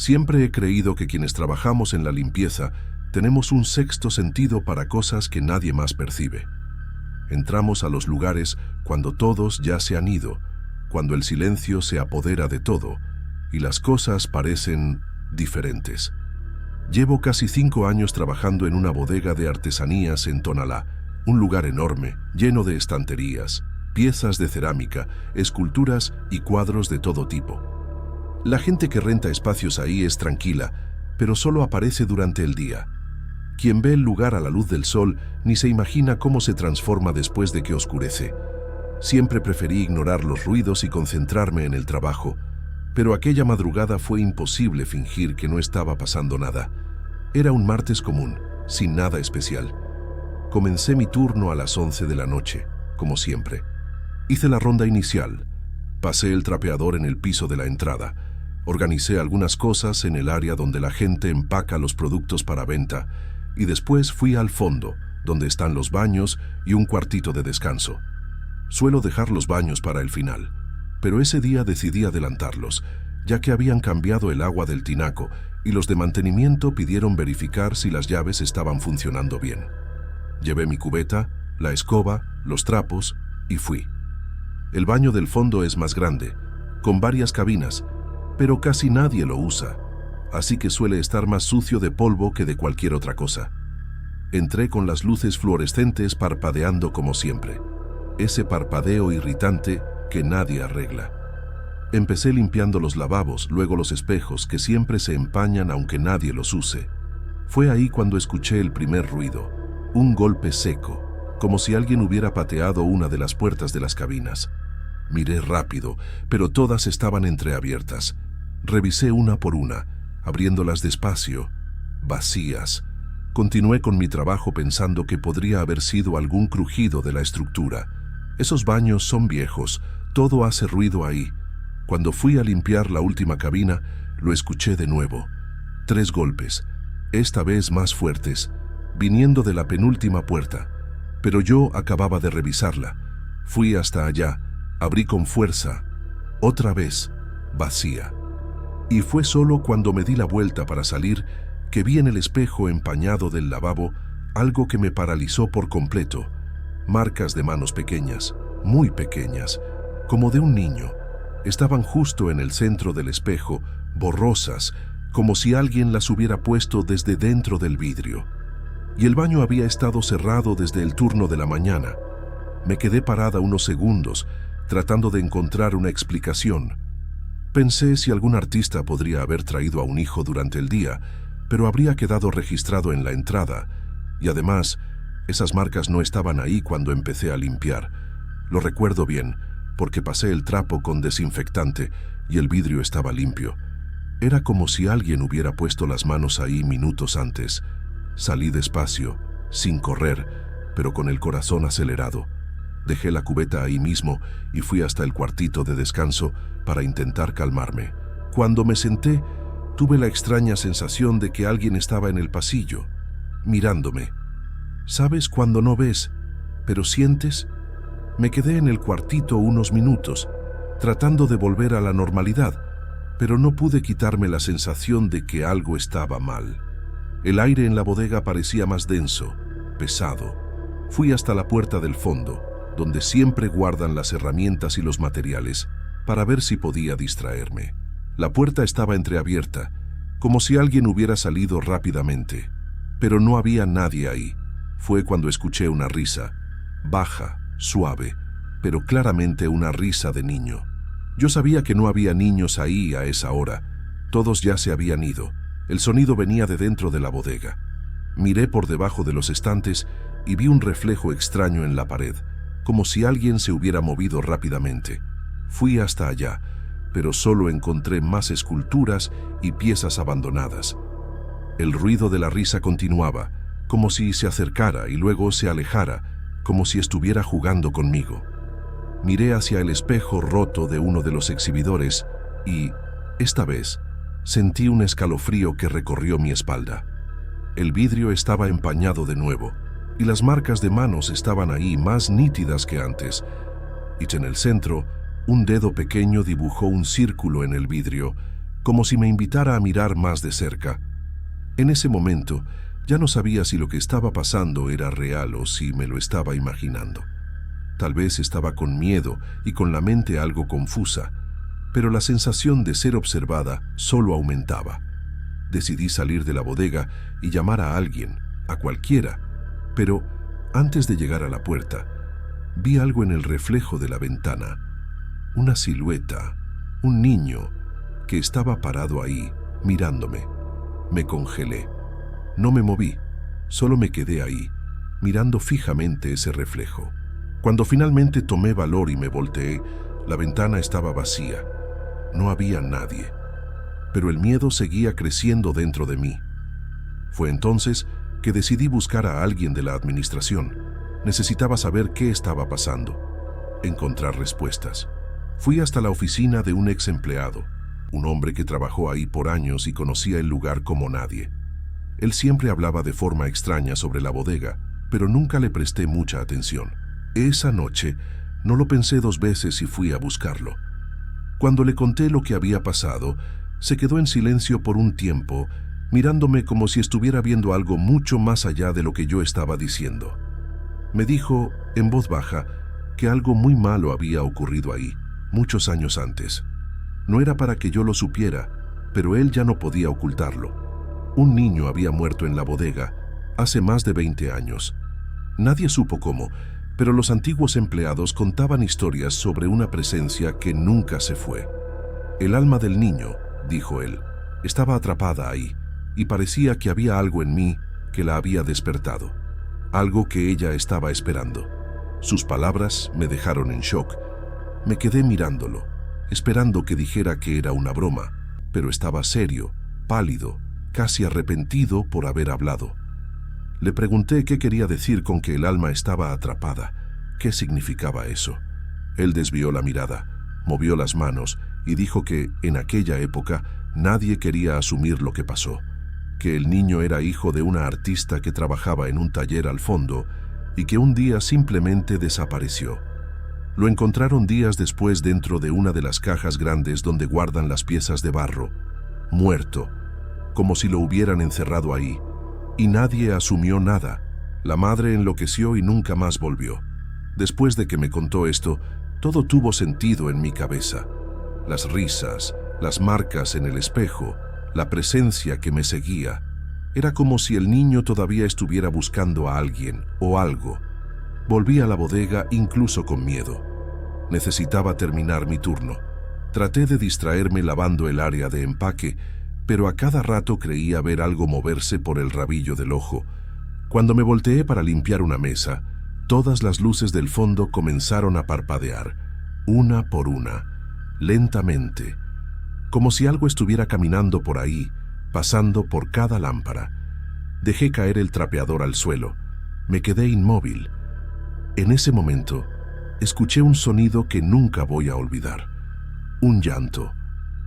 Siempre he creído que quienes trabajamos en la limpieza tenemos un sexto sentido para cosas que nadie más percibe. Entramos a los lugares cuando todos ya se han ido, cuando el silencio se apodera de todo y las cosas parecen diferentes. Llevo casi 5 años trabajando en una bodega de artesanías en Tonalá, un lugar enorme, lleno de estanterías, piezas de cerámica, esculturas y cuadros de todo tipo. La gente que renta espacios ahí es tranquila, pero solo aparece durante el día. Quien ve el lugar a la luz del sol ni se imagina cómo se transforma después de que oscurece. Siempre preferí ignorar los ruidos y concentrarme en el trabajo, pero aquella madrugada fue imposible fingir que no estaba pasando nada. Era un martes común, sin nada especial. Comencé mi turno a las 11 de la noche, como siempre. Hice la ronda inicial, pasé el trapeador en el piso de la entrada, organicé algunas cosas en el área donde la gente empaca los productos para venta y después fui al fondo, donde están los baños y un cuartito de descanso. Suelo dejar los baños para el final, pero ese día decidí adelantarlos, ya que habían cambiado el agua del tinaco y los de mantenimiento pidieron verificar si las llaves estaban funcionando bien. Llevé mi cubeta, la escoba, los trapos y fui. El baño del fondo es más grande, con varias cabinas, pero casi nadie lo usa, así que suele estar más sucio de polvo que de cualquier otra cosa. Entré con las luces fluorescentes parpadeando como siempre, ese parpadeo irritante que nadie arregla. Empecé limpiando los lavabos, luego los espejos que siempre se empañan aunque nadie los use. Fue ahí cuando escuché el primer ruido, un golpe seco, como si alguien hubiera pateado una de las puertas de las cabinas. Miré rápido, pero todas estaban entreabiertas. Revisé una por una, abriéndolas despacio, vacías. Continué con mi trabajo pensando que podría haber sido algún crujido de la estructura. Esos baños son viejos, todo hace ruido ahí. Cuando fui a limpiar la última cabina, lo escuché de nuevo. 3 golpes, esta vez más fuertes, viniendo de la penúltima puerta. Pero yo acababa de revisarla. Fui hasta allá, abrí con fuerza, otra vez, vacía. Y fue solo cuando me di la vuelta para salir que vi en el espejo empañado del lavabo algo que me paralizó por completo. Marcas de manos pequeñas, muy pequeñas, como de un niño. Estaban justo en el centro del espejo, borrosas, como si alguien las hubiera puesto desde dentro del vidrio. Y el baño había estado cerrado desde el turno de la mañana. Me quedé parada unos segundos, tratando de encontrar una explicación. Pensé si algún artista podría haber traído a un hijo durante el día, pero habría quedado registrado en la entrada, y además, esas marcas no estaban ahí cuando empecé a limpiar. Lo recuerdo bien, porque pasé el trapo con desinfectante y el vidrio estaba limpio. Era como si alguien hubiera puesto las manos ahí minutos antes. Salí despacio, sin correr, pero con el corazón acelerado. Dejé la cubeta ahí mismo y fui hasta el cuartito de descanso para intentar calmarme. Cuando me senté, tuve la extraña sensación de que alguien estaba en el pasillo, mirándome. ¿Sabes cuando no ves, pero sientes? Me quedé en el cuartito unos minutos, tratando de volver a la normalidad, pero no pude quitarme la sensación de que algo estaba mal. El aire en la bodega parecía más denso, pesado. Fui hasta la puerta del fondo, donde siempre guardan las herramientas y los materiales, para ver si podía distraerme. La puerta estaba entreabierta, como si alguien hubiera salido rápidamente, pero no había nadie ahí. Fue cuando escuché una risa, baja, suave, pero claramente una risa de niño. Yo sabía que no había niños ahí a esa hora, todos ya se habían ido. El sonido venía de dentro de la bodega. Miré por debajo de los estantes y vi un reflejo extraño en la pared, como si alguien se hubiera movido rápidamente. Fui hasta allá, pero solo encontré más esculturas y piezas abandonadas. El ruido de la risa continuaba, como si se acercara y luego se alejara, como si estuviera jugando conmigo. Miré hacia el espejo roto de uno de los exhibidores y, esta vez, sentí un escalofrío que recorrió mi espalda. El vidrio estaba empañado de nuevo, y las marcas de manos estaban ahí más nítidas que antes. Y en el centro, un dedo pequeño dibujó un círculo en el vidrio, como si me invitara a mirar más de cerca. En ese momento, ya no sabía si lo que estaba pasando era real o si me lo estaba imaginando. Tal vez estaba con miedo y con la mente algo confusa, pero la sensación de ser observada solo aumentaba. Decidí salir de la bodega y llamar a alguien, a cualquiera, pero antes de llegar a la puerta, vi algo en el reflejo de la ventana, una silueta, un niño que estaba parado ahí, mirándome. Me congelé. No me moví, solo me quedé ahí, mirando fijamente ese reflejo. Cuando finalmente tomé valor y me volteé, la ventana estaba vacía. No había nadie, pero el miedo seguía creciendo dentro de mí. Fue entonces que decidí buscar a alguien de la administración. Necesitaba saber qué estaba pasando, encontrar respuestas. Fui hasta la oficina de un ex empleado, un hombre que trabajó ahí por años y conocía el lugar como nadie. Él siempre hablaba de forma extraña sobre la bodega, pero nunca le presté mucha atención. Esa noche no lo pensé dos veces y fui a buscarlo. Cuando le conté lo que había pasado, se quedó en silencio por un tiempo, mirándome como si estuviera viendo algo mucho más allá de lo que yo estaba diciendo. Me dijo, en voz baja, que algo muy malo había ocurrido ahí, muchos años antes. No era para que yo lo supiera, pero él ya no podía ocultarlo. Un niño había muerto en la bodega, hace más de 20 años. Nadie supo cómo, pero los antiguos empleados contaban historias sobre una presencia que nunca se fue. El alma del niño, dijo él, estaba atrapada ahí, y parecía que había algo en mí que la había despertado, algo que ella estaba esperando. Sus palabras me dejaron en shock. Me quedé mirándolo, esperando que dijera que era una broma, pero estaba serio, pálido, casi arrepentido por haber hablado. Le pregunté qué quería decir con que el alma estaba atrapada, qué significaba eso. Él desvió la mirada, movió las manos y dijo que, en aquella época, nadie quería asumir lo que pasó, que el niño era hijo de una artista que trabajaba en un taller al fondo y que un día simplemente desapareció. Lo encontraron días después dentro de una de las cajas grandes donde guardan las piezas de barro, muerto, como si lo hubieran encerrado ahí, y nadie asumió nada. La madre enloqueció y nunca más volvió. Después de que me contó esto, todo tuvo sentido en mi cabeza. Las risas, las marcas en el espejo, la presencia que me seguía. Era como si el niño todavía estuviera buscando a alguien o algo. Volví a la bodega incluso con miedo. Necesitaba terminar mi turno. Traté de distraerme lavando el área de empaque, pero a cada rato creía ver algo moverse por el rabillo del ojo. Cuando me volteé para limpiar una mesa, todas las luces del fondo comenzaron a parpadear, una por una, lentamente, como si algo estuviera caminando por ahí, pasando por cada lámpara. Dejé caer el trapeador al suelo. Me quedé inmóvil. En ese momento, escuché un sonido que nunca voy a olvidar. Un llanto,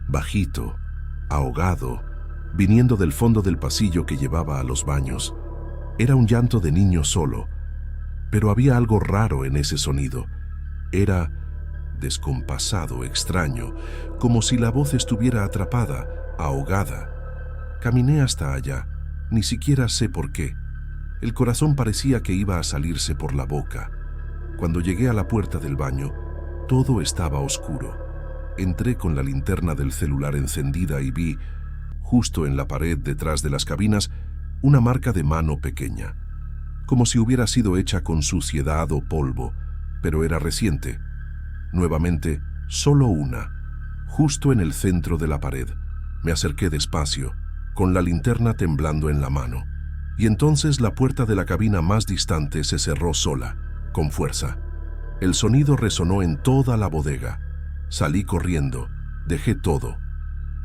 bajito, ahogado, viniendo del fondo del pasillo que llevaba a los baños. Era un llanto de niño solo, pero había algo raro en ese sonido. Era descompasado, extraño, como si la voz estuviera atrapada, ahogada. Caminé hasta allá, ni siquiera sé por qué. El corazón parecía que iba a salirse por la boca. Cuando llegué a la puerta del baño, todo estaba oscuro. Entré con la linterna del celular encendida y vi, justo en la pared detrás de las cabinas, una marca de mano pequeña, como si hubiera sido hecha con suciedad o polvo, pero era reciente. Nuevamente, solo una, justo en el centro de la pared. Me acerqué despacio, con la linterna temblando en la mano, y entonces la puerta de la cabina más distante se cerró sola, con fuerza. El sonido resonó en toda la bodega. Salí corriendo, dejé todo.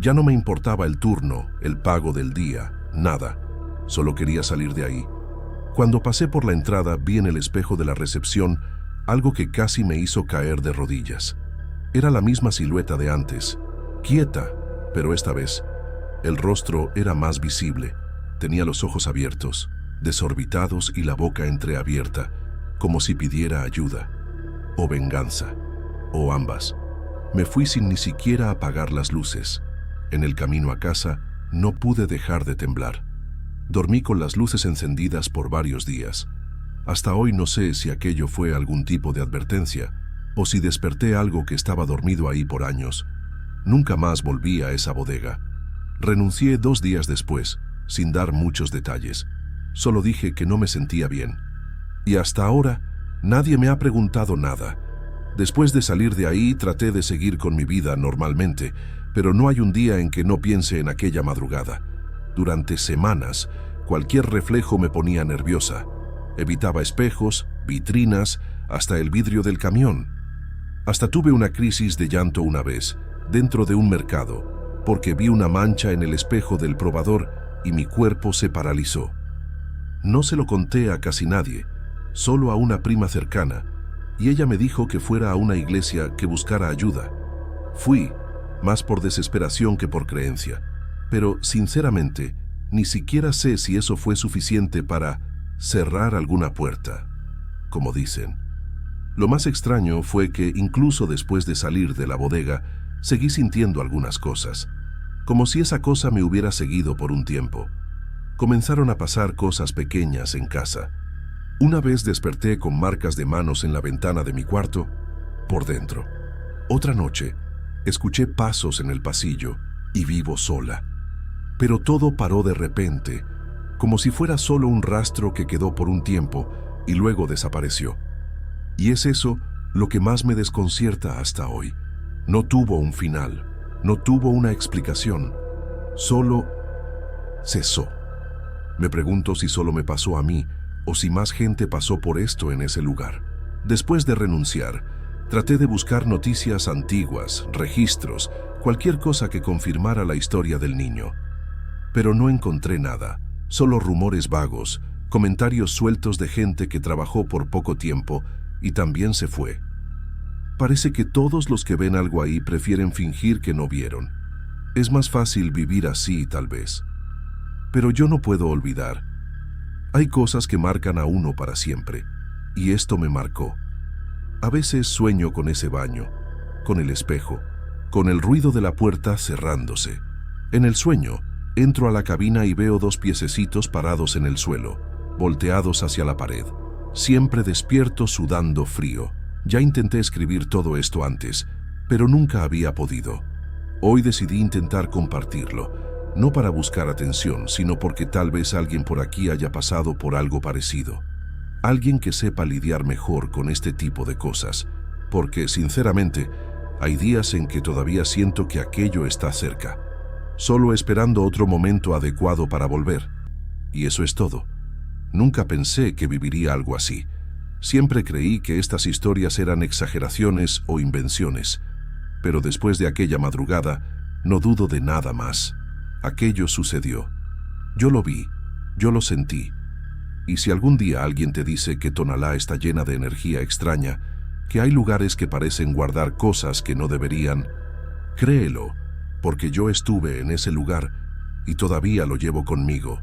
Ya no me importaba el turno, el pago del día, nada. Solo quería salir de ahí. Cuando pasé por la entrada, vi en el espejo de la recepción algo que casi me hizo caer de rodillas. Era la misma silueta de antes, quieta, pero esta vez el rostro era más visible. Tenía los ojos abiertos, desorbitados y la boca entreabierta, como si pidiera ayuda, o venganza, o ambas. Me fui sin ni siquiera apagar las luces. En el camino a casa, no pude dejar de temblar. Dormí con las luces encendidas por varios días. Hasta hoy no sé si aquello fue algún tipo de advertencia o si desperté algo que estaba dormido ahí por años. Nunca más volví a esa bodega. Renuncié 2 días después, sin dar muchos detalles. Solo dije que no me sentía bien. Y hasta ahora, nadie me ha preguntado nada. Después de salir de ahí, traté de seguir con mi vida normalmente, pero no hay un día en que no piense en aquella madrugada. Durante semanas, cualquier reflejo me ponía nerviosa. Evitaba espejos, vitrinas, hasta el vidrio del camión. Hasta tuve una crisis de llanto una vez, dentro de un mercado, porque vi una mancha en el espejo del probador y mi cuerpo se paralizó. No se lo conté a casi nadie, solo a una prima cercana, y ella me dijo que fuera a una iglesia que buscara ayuda. Fui, más por desesperación que por creencia, pero sinceramente, ni siquiera sé si eso fue suficiente para cerrar alguna puerta, como dicen. Lo más extraño fue que incluso después de salir de la bodega, seguí sintiendo algunas cosas, como si esa cosa me hubiera seguido por un tiempo. Comenzaron a pasar cosas pequeñas en casa. Una vez desperté con marcas de manos en la ventana de mi cuarto, por dentro. Otra noche, escuché pasos en el pasillo y vivo sola. Pero todo paró de repente, como si fuera solo un rastro que quedó por un tiempo y luego desapareció. Y es eso lo que más me desconcierta hasta hoy. No tuvo un final, no tuvo una explicación, solo cesó. Me pregunto si solo me pasó a mí o si más gente pasó por esto en ese lugar. Después de renunciar, traté de buscar noticias antiguas, registros, cualquier cosa que confirmara la historia del niño. Pero no encontré nada, solo rumores vagos, comentarios sueltos de gente que trabajó por poco tiempo y también se fue. Parece que todos los que ven algo ahí prefieren fingir que no vieron. Es más fácil vivir así, tal vez. Pero yo no puedo olvidar. Hay cosas que marcan a uno para siempre, y esto me marcó. A veces sueño con ese baño, con el espejo, con el ruido de la puerta cerrándose. En el sueño, entro a la cabina y veo 2 piececitos parados en el suelo, volteados hacia la pared. Siempre despierto sudando frío. Ya intenté escribir todo esto antes, pero nunca había podido. Hoy decidí intentar compartirlo, no para buscar atención, sino porque tal vez alguien por aquí haya pasado por algo parecido. Alguien que sepa lidiar mejor con este tipo de cosas, porque, sinceramente, hay días en que todavía siento que aquello está cerca, solo esperando otro momento adecuado para volver. Y eso es todo. Nunca pensé que viviría algo así. Siempre creí que estas historias eran exageraciones o invenciones, pero después de aquella madrugada, no dudo de nada más. Aquello sucedió. Yo lo vi, yo lo sentí. Y si algún día alguien te dice que Tonalá está llena de energía extraña, que hay lugares que parecen guardar cosas que no deberían, créelo, porque yo estuve en ese lugar y todavía lo llevo conmigo.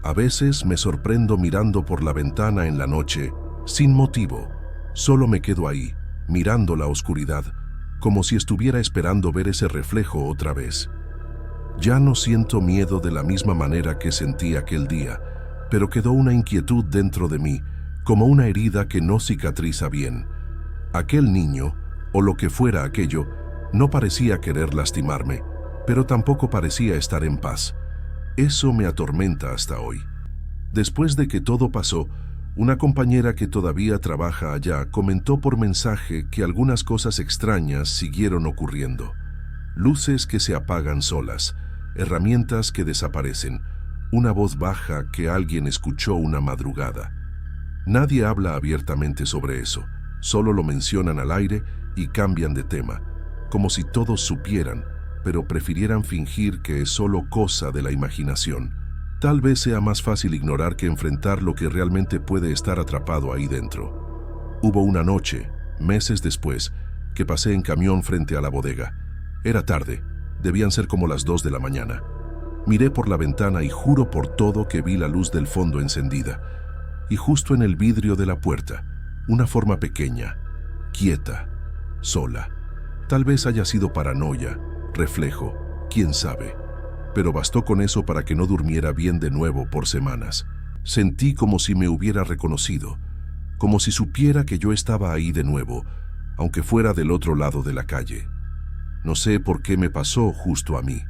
A veces me sorprendo mirando por la ventana en la noche, sin motivo. Solo me quedo ahí, mirando la oscuridad, como si estuviera esperando ver ese reflejo otra vez. Ya no siento miedo de la misma manera que sentí aquel día, pero quedó una inquietud dentro de mí, como una herida que no cicatriza bien. Aquel niño, o lo que fuera aquello, no parecía querer lastimarme, pero tampoco parecía estar en paz. Eso me atormenta hasta hoy. Después de que todo pasó, una compañera que todavía trabaja allá comentó por mensaje que algunas cosas extrañas siguieron ocurriendo. Luces que se apagan solas, herramientas que desaparecen, una voz baja que alguien escuchó una madrugada. Nadie habla abiertamente sobre eso, solo lo mencionan al aire y cambian de tema, como si todos supieran, pero prefirieran fingir que es solo cosa de la imaginación. Tal vez sea más fácil ignorar que enfrentar lo que realmente puede estar atrapado ahí dentro. Hubo una noche, meses después, que pasé en camión frente a la bodega. Era tarde, debían ser como las 2 de la mañana. Miré por la ventana y juro por todo que vi la luz del fondo encendida. Y justo en el vidrio de la puerta, una forma pequeña, quieta, sola. Tal vez haya sido paranoia, reflejo, quién sabe, pero bastó con eso para que no durmiera bien de nuevo por semanas. Sentí como si me hubiera reconocido, como si supiera que yo estaba ahí de nuevo, aunque fuera del otro lado de la calle. No sé por qué me pasó justo a mí.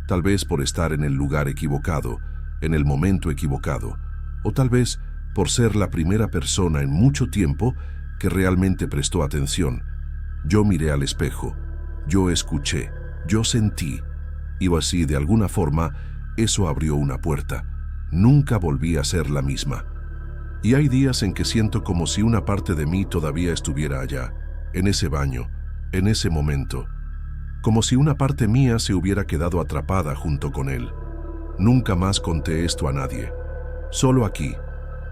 Tal vez por estar en el lugar equivocado, en el momento equivocado, o tal vez por ser la primera persona en mucho tiempo que realmente prestó atención. Yo miré al espejo, yo escuché, yo sentí, y así de alguna forma eso abrió una puerta. Nunca volví a ser la misma. Y hay días en que siento como si una parte de mí todavía estuviera allá, en ese baño, en ese momento, como si una parte mía se hubiera quedado atrapada junto con él. Nunca más conté esto a nadie, solo aquí.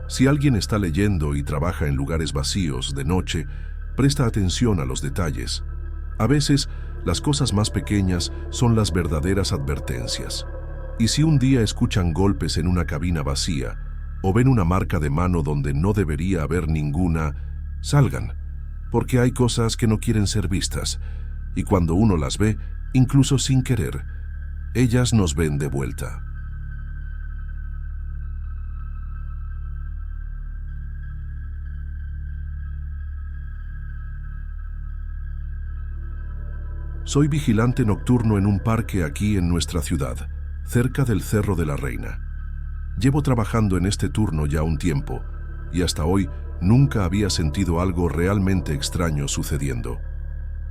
Si alguien está leyendo y trabaja en lugares vacíos de noche, presta atención a los detalles. A veces, las cosas más pequeñas son las verdaderas advertencias. Y si un día escuchan golpes en una cabina vacía, o ven una marca de mano donde no debería haber ninguna, salgan, porque hay cosas que no quieren ser vistas, y cuando uno las ve, incluso sin querer, ellas nos ven de vuelta. Soy vigilante nocturno en un parque aquí en nuestra ciudad, cerca del Cerro de la Reina. Llevo trabajando en este turno ya un tiempo, y hasta hoy nunca había sentido algo realmente extraño sucediendo.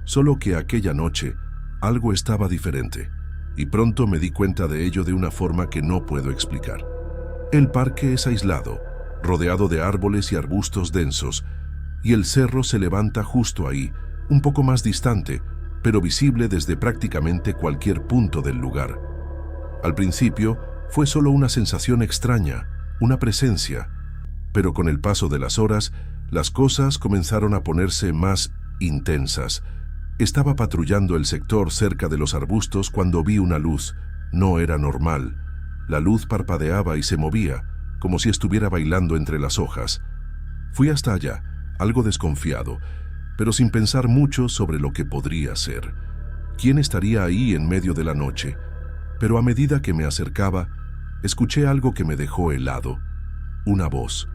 Solo que aquella noche algo estaba diferente, y pronto me di cuenta de ello de una forma que no puedo explicar. El parque es aislado, rodeado de árboles y arbustos densos, y el cerro se levanta justo ahí, un poco más distante, pero visible desde prácticamente cualquier punto del lugar. Al principio fue solo una sensación extraña, una presencia, pero con el paso de las horas, las cosas comenzaron a ponerse más intensas. Estaba patrullando el sector cerca de los arbustos cuando vi una luz. No era normal. La luz parpadeaba y se movía, como si estuviera bailando entre las hojas. Fui hasta allá, algo desconfiado, pero sin pensar mucho sobre lo que podría ser. ¿Quién estaría ahí en medio de la noche? Pero a medida que me acercaba, escuché algo que me dejó helado. Una voz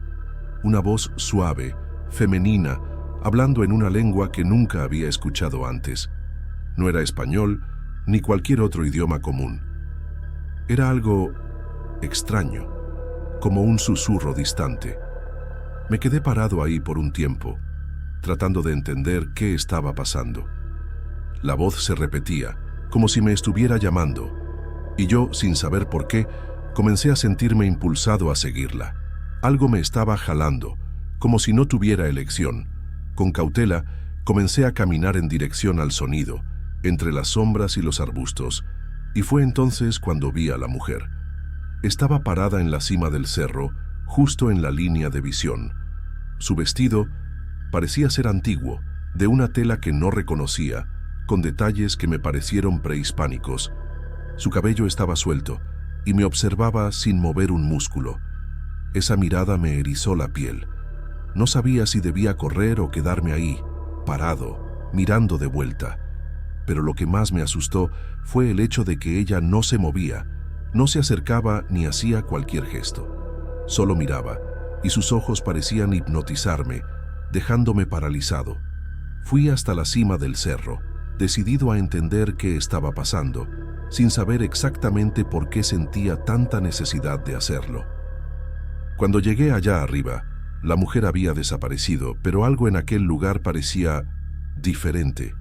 suave, femenina, hablando en una lengua que nunca había escuchado antes. No era español ni cualquier otro idioma común. Era algo extraño, como un susurro distante. Me quedé parado ahí por un tiempo, tratando de entender qué estaba pasando. La voz se repetía, como si me estuviera llamando, y yo, sin saber por qué, comencé a sentirme impulsado a seguirla. Algo me estaba jalando, como si no tuviera elección. Con cautela, comencé a caminar en dirección al sonido, entre las sombras y los arbustos, y fue entonces cuando vi a la mujer. Estaba parada en la cima del cerro, justo en la línea de visión. Su vestido parecía ser antiguo, de una tela que no reconocía, con detalles que me parecieron prehispánicos. Su cabello estaba suelto, y me observaba sin mover un músculo. Esa mirada me erizó la piel. No sabía si debía correr o quedarme ahí, parado, mirando de vuelta. Pero lo que más me asustó fue el hecho de que ella no se movía, no se acercaba ni hacía cualquier gesto. Solo miraba, y sus ojos parecían hipnotizarme, dejándome paralizado. Fui hasta la cima del cerro, decidido a entender qué estaba pasando, sin saber exactamente por qué sentía tanta necesidad de hacerlo. Cuando llegué allá arriba, la mujer había desaparecido, pero algo en aquel lugar parecía diferente.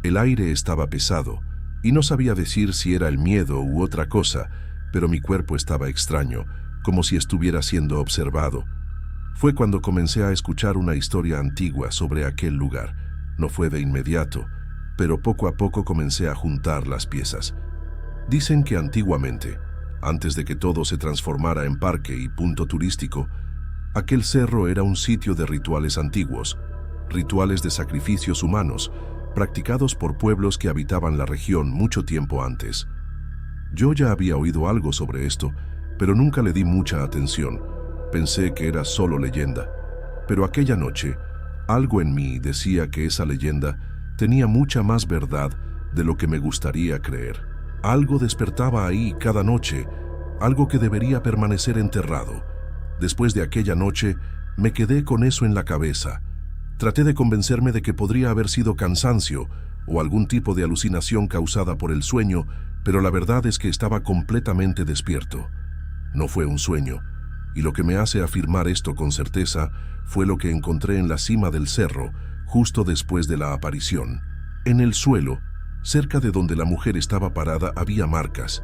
El aire estaba pesado, y no sabía decir si era el miedo u otra cosa, pero mi cuerpo estaba extraño, como si estuviera siendo observado. Fue cuando comencé a escuchar una historia antigua sobre aquel lugar. No fue de inmediato, pero poco a poco comencé a juntar las piezas. Dicen que antiguamente, antes de que todo se transformara en parque y punto turístico, aquel cerro era un sitio de rituales antiguos, rituales de sacrificios humanos, practicados por pueblos que habitaban la región mucho tiempo antes. Yo ya había oído algo sobre esto, pero nunca le di mucha atención. Pensé que era solo leyenda. Pero aquella noche, algo en mí decía que esa leyenda tenía mucha más verdad de lo que me gustaría creer. Algo despertaba ahí cada noche, algo que debería permanecer enterrado. Después de aquella noche, me quedé con eso en la cabeza. Traté de convencerme de que podría haber sido cansancio o algún tipo de alucinación causada por el sueño, pero la verdad es que estaba completamente despierto. No fue un sueño, y lo que me hace afirmar esto con certeza fue lo que encontré en la cima del cerro, justo después de la aparición. En el suelo, cerca de donde la mujer estaba parada, había marcas.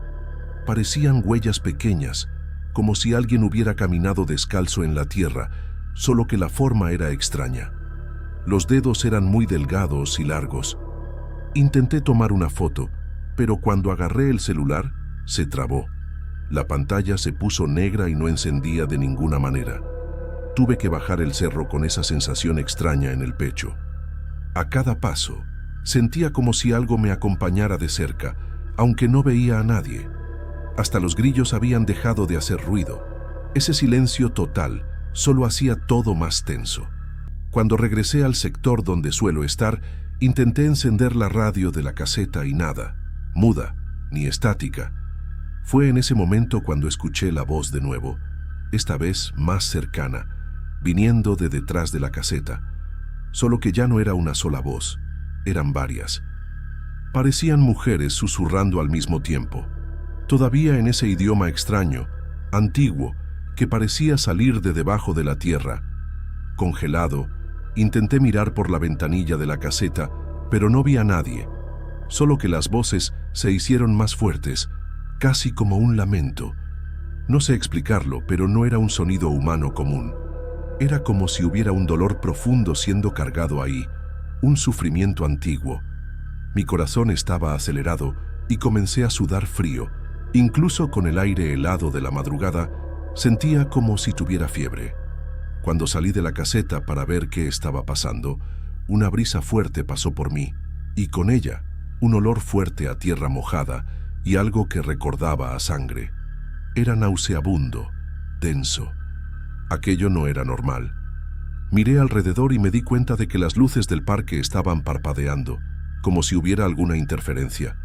Parecían huellas pequeñas, como si alguien hubiera caminado descalzo en la tierra, solo que la forma era extraña. Los dedos eran muy delgados y largos. Intenté tomar una foto, pero cuando agarré el celular, se trabó. La pantalla se puso negra y no encendía de ninguna manera. Tuve que bajar el cerro con esa sensación extraña en el pecho. A cada paso, sentía como si algo me acompañara de cerca, aunque no veía a nadie. Hasta los grillos habían dejado de hacer ruido. Ese silencio total solo hacía todo más tenso. Cuando regresé al sector donde suelo estar, intenté encender la radio de la caseta y nada, muda, ni estática. Fue en ese momento cuando escuché la voz de nuevo, esta vez más cercana, viniendo de detrás de la caseta. Solo que ya no era una sola voz, eran varias. Parecían mujeres susurrando al mismo tiempo, todavía en ese idioma extraño, antiguo, que parecía salir de debajo de la tierra. Congelado, intenté mirar por la ventanilla de la caseta, pero no vi a nadie, solo que las voces se hicieron más fuertes, casi como un lamento. No sé explicarlo, pero no era un sonido humano común. Era como si hubiera un dolor profundo siendo cargado ahí, un sufrimiento antiguo. Mi corazón estaba acelerado y comencé a sudar frío. Incluso con el aire helado de la madrugada, sentía como si tuviera fiebre. Cuando salí de la caseta para ver qué estaba pasando, una brisa fuerte pasó por mí, y con ella, un olor fuerte a tierra mojada y algo que recordaba a sangre. Era nauseabundo, denso. Aquello no era normal. Miré alrededor y me di cuenta de que las luces del parque estaban parpadeando, como si hubiera alguna interferencia.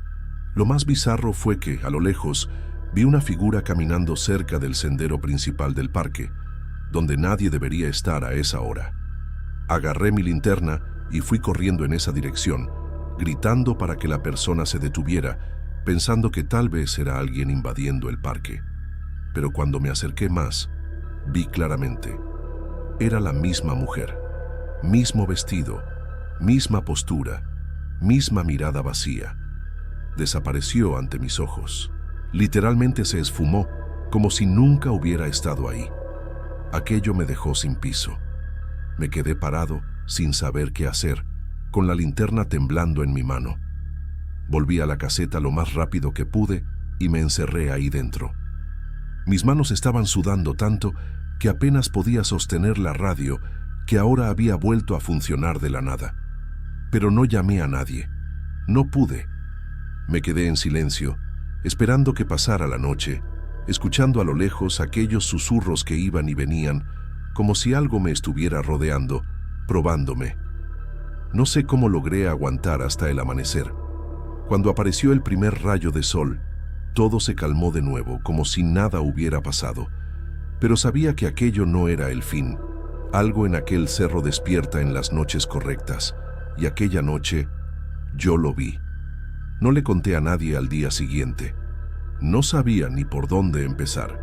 Lo más bizarro fue que, a lo lejos, vi una figura caminando cerca del sendero principal del parque, donde nadie debería estar a esa hora. Agarré mi linterna y fui corriendo en esa dirección, gritando para que la persona se detuviera, pensando que tal vez era alguien invadiendo el parque. Pero cuando me acerqué más, vi claramente. Era la misma mujer, mismo vestido, misma postura, misma mirada vacía. Desapareció ante mis ojos. Literalmente se esfumó, como si nunca hubiera estado ahí. Aquello me dejó sin piso. Me quedé parado, sin saber qué hacer, con la linterna temblando en mi mano. Volví a la caseta lo más rápido que pude y me encerré ahí dentro. Mis manos estaban sudando tanto que apenas podía sostener la radio, que ahora había vuelto a funcionar de la nada. Pero no llamé a nadie. No pude. Me quedé en silencio, esperando que pasara la noche, escuchando a lo lejos aquellos susurros que iban y venían, como si algo me estuviera rodeando, probándome. No sé cómo logré aguantar hasta el amanecer. Cuando apareció el primer rayo de sol, todo se calmó de nuevo, como si nada hubiera pasado. Pero sabía que aquello no era el fin. Algo en aquel cerro despierta en las noches correctas, y aquella noche yo lo vi. No le conté a nadie al día siguiente. No sabía ni por dónde empezar.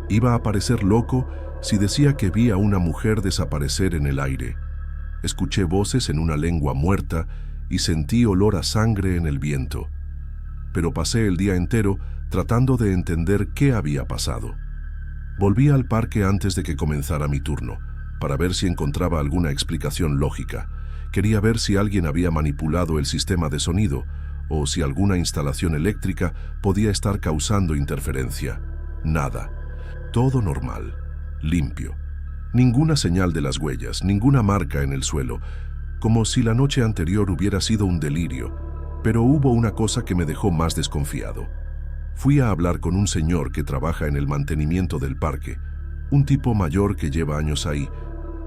Iba a parecer loco si decía que vi a una mujer desaparecer en el aire. Escuché voces en una lengua muerta y sentí olor a sangre en el viento. Pero pasé el día entero tratando de entender qué había pasado. Volví al parque antes de que comenzara mi turno, para ver si encontraba alguna explicación lógica. Quería ver si alguien había manipulado el sistema de sonido, o si alguna instalación eléctrica podía estar causando interferencia. Nada. Todo normal, limpio. Ninguna señal de las huellas, ninguna marca en el suelo, como si la noche anterior hubiera sido un delirio. Pero hubo una cosa que me dejó más desconfiado. Fui a hablar con un señor que trabaja en el mantenimiento del parque, un tipo mayor que lleva años ahí,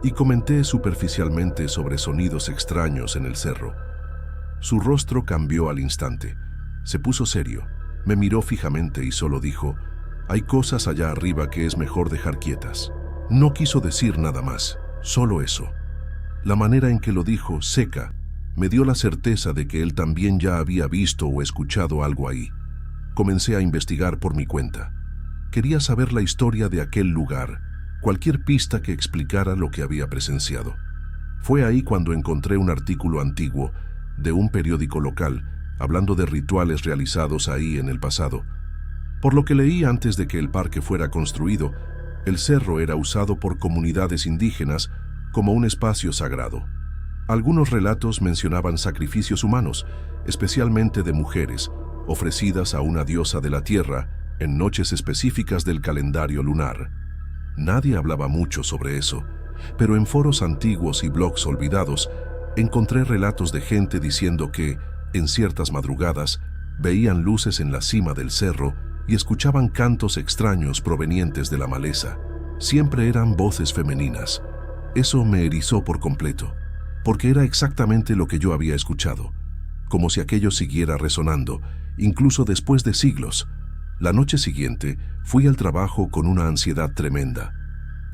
y comenté superficialmente sobre sonidos extraños en el cerro. Su rostro cambió al instante. Se puso serio. Me miró fijamente y solo dijo: «Hay cosas allá arriba que es mejor dejar quietas». No quiso decir nada más, solo eso. La manera en que lo dijo, seca, me dio la certeza de que él también ya había visto o escuchado algo ahí. Comencé a investigar por mi cuenta. Quería saber la historia de aquel lugar, cualquier pista que explicara lo que había presenciado. Fue ahí cuando encontré un artículo antiguo de un periódico local, hablando de rituales realizados ahí en el pasado. Por lo que leí antes de que el parque fuera construido, el cerro era usado por comunidades indígenas como un espacio sagrado. Algunos relatos mencionaban sacrificios humanos, especialmente de mujeres, ofrecidas a una diosa de la tierra en noches específicas del calendario lunar. Nadie hablaba mucho sobre eso, pero en foros antiguos y blogs olvidados encontré relatos de gente diciendo que, en ciertas madrugadas, veían luces en la cima del cerro y escuchaban cantos extraños provenientes de la maleza. Siempre eran voces femeninas. Eso me erizó por completo, porque era exactamente lo que yo había escuchado, como si aquello siguiera resonando, incluso después de siglos. La noche siguiente fui al trabajo con una ansiedad tremenda.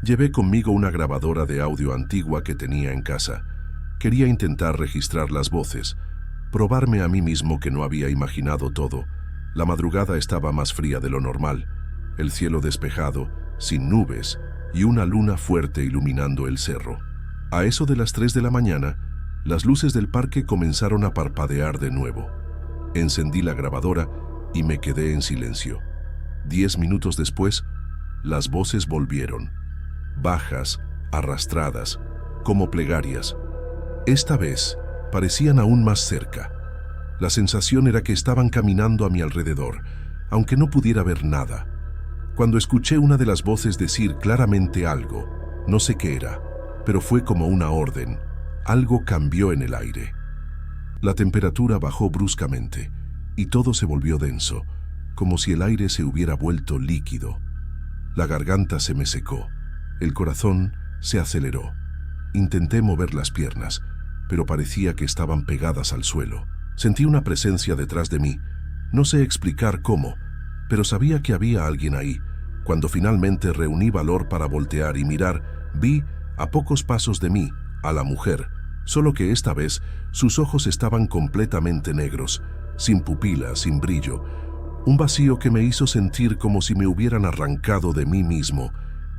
Llevé conmigo una grabadora de audio antigua que tenía en casa. Quería intentar registrar las voces, probarme a mí mismo que no había imaginado todo. La madrugada estaba más fría de lo normal, el cielo despejado, sin nubes, y una luna fuerte iluminando el cerro. A eso de las 3 de la mañana, las luces del parque comenzaron a parpadear de nuevo. Encendí la grabadora y me quedé en silencio. 10 minutos después, las voces volvieron, bajas, arrastradas, como plegarias. Esta vez parecían aún más cerca. La sensación era que estaban caminando a mi alrededor, aunque no pudiera ver nada. Cuando escuché una de las voces decir claramente algo, no sé qué era, pero fue como una orden. Algo cambió en el aire. La temperatura bajó bruscamente y todo se volvió denso, como si el aire se hubiera vuelto líquido. La garganta se me secó, el corazón se aceleró. Intenté mover las piernas, pero parecía que estaban pegadas al suelo. Sentí una presencia detrás de mí. No sé explicar cómo, pero sabía que había alguien ahí. Cuando finalmente reuní valor para voltear y mirar, vi, a pocos pasos de mí, a la mujer, solo que esta vez sus ojos estaban completamente negros, sin pupilas, sin brillo. Un vacío que me hizo sentir como si me hubieran arrancado de mí mismo.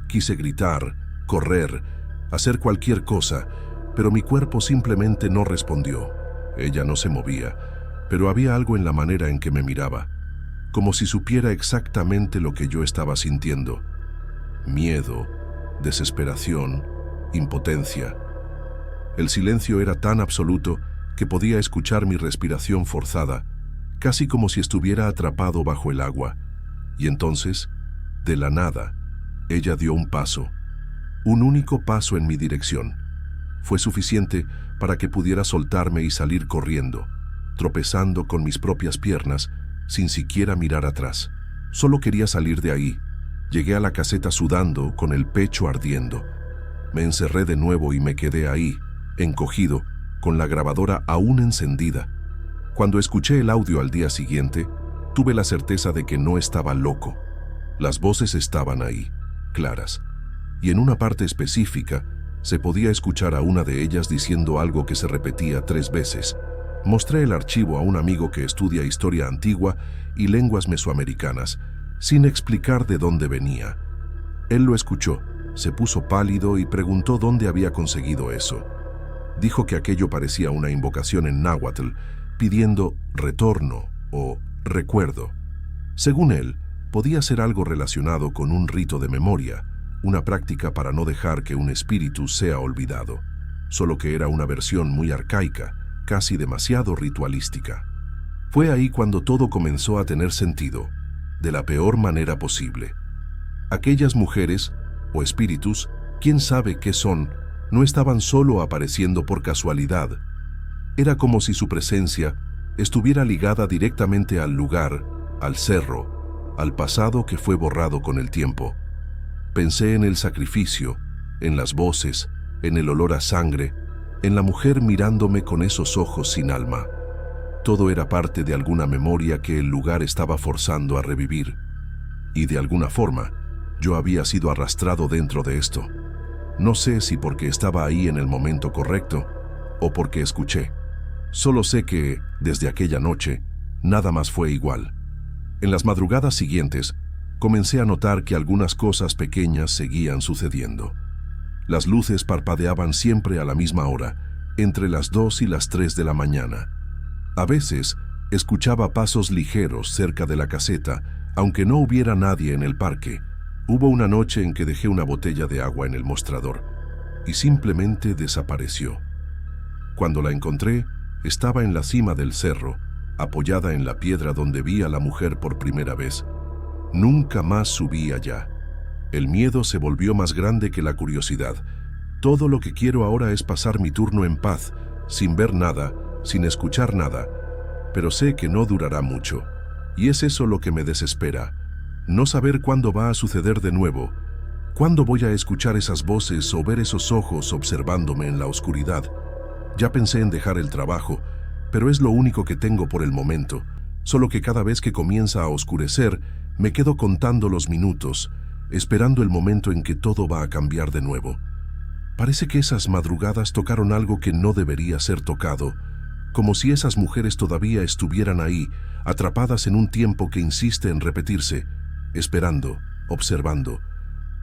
Quise gritar, correr, hacer cualquier cosa, pero mi cuerpo simplemente no respondió. Ella no se movía, pero había algo en la manera en que me miraba, como si supiera exactamente lo que yo estaba sintiendo. Miedo, desesperación, impotencia. El silencio era tan absoluto que podía escuchar mi respiración forzada, casi como si estuviera atrapado bajo el agua. Y entonces, de la nada, ella dio un paso, un único paso en mi dirección. Fue suficiente para que pudiera soltarme y salir corriendo, tropezando con mis propias piernas, sin siquiera mirar atrás. Solo quería salir de ahí. Llegué a la caseta sudando, con el pecho ardiendo. Me encerré de nuevo y me quedé ahí, encogido, con la grabadora aún encendida. Cuando escuché el audio al día siguiente, tuve la certeza de que no estaba loco. Las voces estaban ahí, claras, y en una parte específica se podía escuchar a una de ellas diciendo algo que se repetía 3 veces. Mostré el archivo a un amigo que estudia historia antigua y lenguas mesoamericanas, sin explicar de dónde venía. Él lo escuchó, se puso pálido y preguntó dónde había conseguido eso. Dijo que aquello parecía una invocación en náhuatl, pidiendo retorno o recuerdo. Según él, podía ser algo relacionado con un rito de memoria, una práctica para no dejar que un espíritu sea olvidado, solo que era una versión muy arcaica, casi demasiado ritualística. Fue ahí cuando todo comenzó a tener sentido, de la peor manera posible. Aquellas mujeres, o espíritus, quién sabe qué son, no estaban solo apareciendo por casualidad. Era como si su presencia estuviera ligada directamente al lugar, al cerro, al pasado que fue borrado con el tiempo. Pensé en el sacrificio, en las voces, en el olor a sangre, en la mujer mirándome con esos ojos sin alma. Todo era parte de alguna memoria que el lugar estaba forzando a revivir. Y de alguna forma, yo había sido arrastrado dentro de esto. No sé si porque estaba ahí en el momento correcto o porque escuché. Solo sé que, desde aquella noche, nada más fue igual. En las madrugadas siguientes, comencé a notar que algunas cosas pequeñas seguían sucediendo. Las luces parpadeaban siempre a la misma hora, entre las 2 y las 3 de la mañana. A veces, escuchaba pasos ligeros cerca de la caseta, aunque no hubiera nadie en el parque. Hubo una noche en que dejé una botella de agua en el mostrador y simplemente desapareció. Cuando la encontré, estaba en la cima del cerro, apoyada en la piedra donde vi a la mujer por primera vez. Nunca más subí allá. El miedo se volvió más grande que la curiosidad. Todo lo que quiero ahora es pasar mi turno en paz, sin ver nada, sin escuchar nada. Pero sé que no durará mucho. Y es eso lo que me desespera. No saber cuándo va a suceder de nuevo. ¿Cuándo voy a escuchar esas voces o ver esos ojos observándome en la oscuridad? Ya pensé en dejar el trabajo, pero es lo único que tengo por el momento. Solo que cada vez que comienza a oscurecer, me quedo contando los minutos, esperando el momento en que todo va a cambiar de nuevo. Parece que esas madrugadas tocaron algo que no debería ser tocado, como si esas mujeres todavía estuvieran ahí, atrapadas en un tiempo que insiste en repetirse, esperando, observando.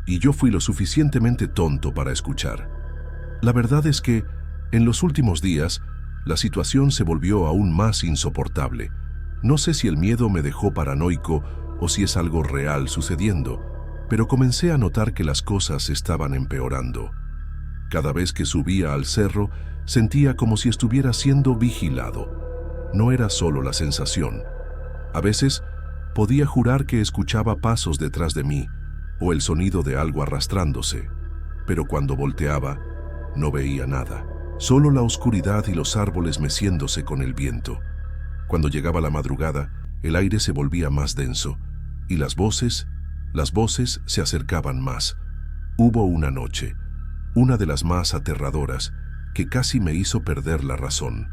Y yo fui lo suficientemente tonto para escuchar. La verdad es que, en los últimos días, la situación se volvió aún más insoportable. No sé si el miedo me dejó paranoico o si es algo real sucediendo, pero comencé a notar que las cosas estaban empeorando. Cada vez que subía al cerro, sentía como si estuviera siendo vigilado. No era solo la sensación. A veces, podía jurar que escuchaba pasos detrás de mí o el sonido de algo arrastrándose, pero cuando volteaba, no veía nada. Solo la oscuridad y los árboles meciéndose con el viento. Cuando llegaba la madrugada, el aire se volvía más denso y las voces se acercaban más. Hubo una noche, una de las más aterradoras, que casi me hizo perder la razón.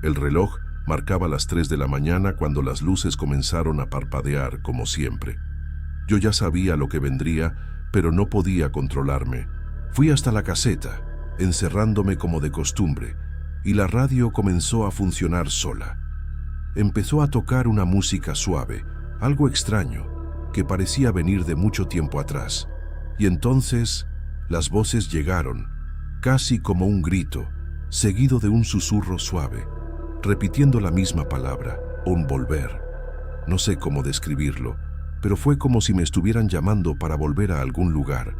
El reloj marcaba las 3 de la mañana cuando las luces comenzaron a parpadear como siempre. Yo ya sabía lo que vendría, pero no podía controlarme. Fui hasta la caseta, encerrándome como de costumbre, y la radio comenzó a funcionar sola. Empezó a tocar una música suave, algo extraño, que parecía venir de mucho tiempo atrás. Y entonces, las voces llegaron, casi como un grito, seguido de un susurro suave, repitiendo la misma palabra, un volver. No sé cómo describirlo, pero fue como si me estuvieran llamando para volver a algún lugar.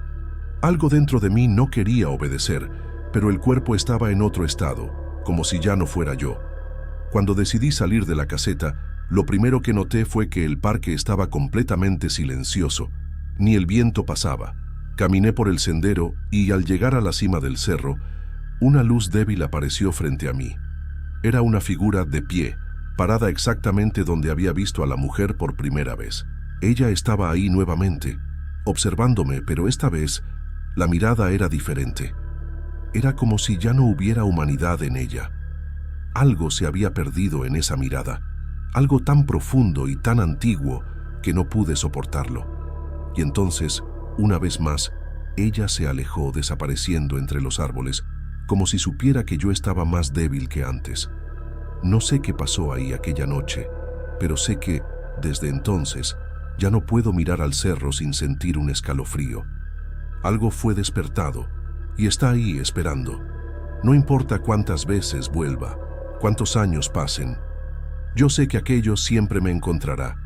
Algo dentro de mí no quería obedecer, pero el cuerpo estaba en otro estado, como si ya no fuera yo. Cuando decidí salir de la caseta, lo primero que noté fue que el parque estaba completamente silencioso. Ni el viento pasaba. Caminé por el sendero y, al llegar a la cima del cerro, una luz débil apareció frente a mí. Era una figura de pie, parada exactamente donde había visto a la mujer por primera vez. Ella estaba ahí nuevamente, observándome, pero esta vez la mirada era diferente. Era como si ya no hubiera humanidad en ella. Algo se había perdido en esa mirada, algo tan profundo y tan antiguo que no pude soportarlo. Y entonces, una vez más, ella se alejó, desapareciendo entre los árboles, como si supiera que yo estaba más débil que antes. No sé qué pasó ahí aquella noche, pero sé que, desde entonces, ya no puedo mirar al cerro sin sentir un escalofrío. Algo fue despertado y está ahí esperando. No importa cuántas veces vuelva, cuántos años pasen. Yo sé que aquello siempre me encontrará.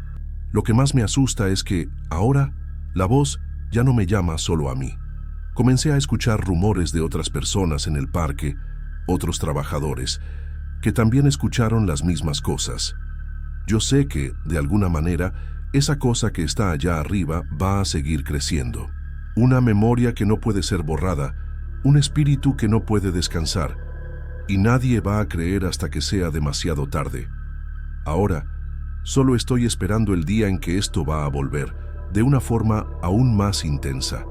Lo que más me asusta es que, ahora, la voz ya no me llama solo a mí. Comencé a escuchar rumores de otras personas en el parque, otros trabajadores, que también escucharon las mismas cosas. Yo sé que, de alguna manera, esa cosa que está allá arriba va a seguir creciendo. Una memoria que no puede ser borrada, un espíritu que no puede descansar, y nadie va a creer hasta que sea demasiado tarde. Ahora, solo estoy esperando el día en que esto va a volver, de una forma aún más intensa,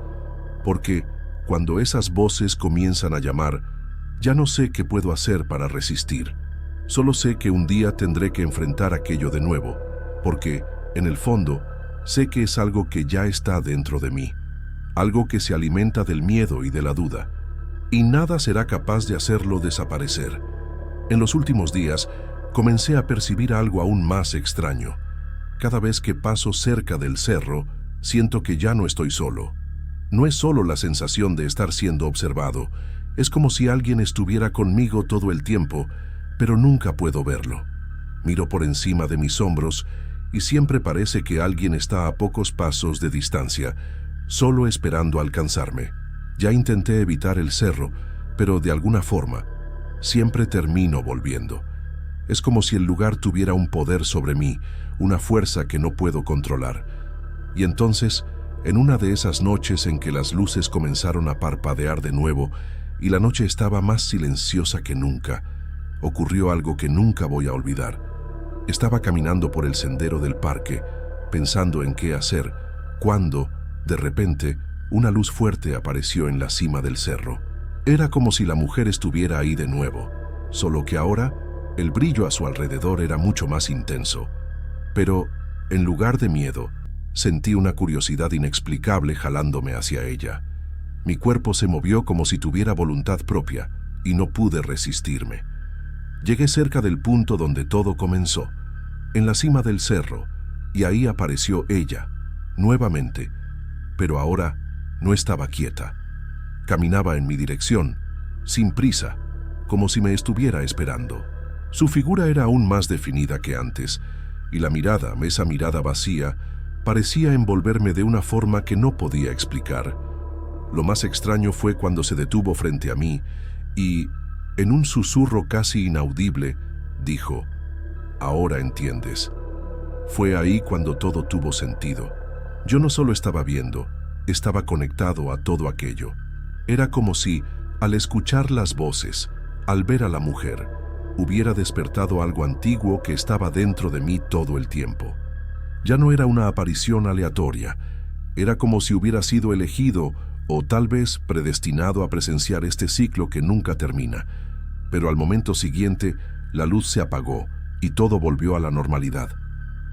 porque cuando esas voces comienzan a llamar, ya no sé qué puedo hacer para resistir. Solo sé que un día tendré que enfrentar aquello de nuevo, porque, en el fondo, sé que es algo que ya está dentro de mí, algo que se alimenta del miedo y de la duda, y nada será capaz de hacerlo desaparecer. En los últimos días, comencé a percibir algo aún más extraño. Cada vez que paso cerca del cerro, siento que ya no estoy solo. No es solo la sensación de estar siendo observado, es como si alguien estuviera conmigo todo el tiempo, pero nunca puedo verlo. Miro por encima de mis hombros y siempre parece que alguien está a pocos pasos de distancia, solo esperando alcanzarme. Ya intenté evitar el cerro, pero de alguna forma, siempre termino volviendo. Es como si el lugar tuviera un poder sobre mí, una fuerza que no puedo controlar. Y entonces, en una de esas noches en que las luces comenzaron a parpadear de nuevo y la noche estaba más silenciosa que nunca, ocurrió algo que nunca voy a olvidar. Estaba caminando por el sendero del parque, pensando en qué hacer, cuando, de repente, una luz fuerte apareció en la cima del cerro. Era como si la mujer estuviera ahí de nuevo, solo que ahora el brillo a su alrededor era mucho más intenso. Pero, en lugar de miedo, sentí una curiosidad inexplicable jalándome hacia ella. Mi cuerpo se movió como si tuviera voluntad propia, y no pude resistirme. Llegué cerca del punto donde todo comenzó, en la cima del cerro, y ahí apareció ella, nuevamente, pero ahora no estaba quieta. Caminaba en mi dirección, sin prisa, como si me estuviera esperando. Su figura era aún más definida que antes, y la mirada, esa mirada vacía, parecía envolverme de una forma que no podía explicar. Lo más extraño fue cuando se detuvo frente a mí y, en un susurro casi inaudible, dijo: «Ahora entiendes». Fue ahí cuando todo tuvo sentido. Yo no solo estaba viendo, estaba conectado a todo aquello. Era como si, al escuchar las voces, al ver a la mujer, hubiera despertado algo antiguo que estaba dentro de mí todo el tiempo. Ya no era una aparición aleatoria, era como si hubiera sido elegido o tal vez predestinado a presenciar este ciclo que nunca termina. Pero al momento siguiente, la luz se apagó y todo volvió a la normalidad.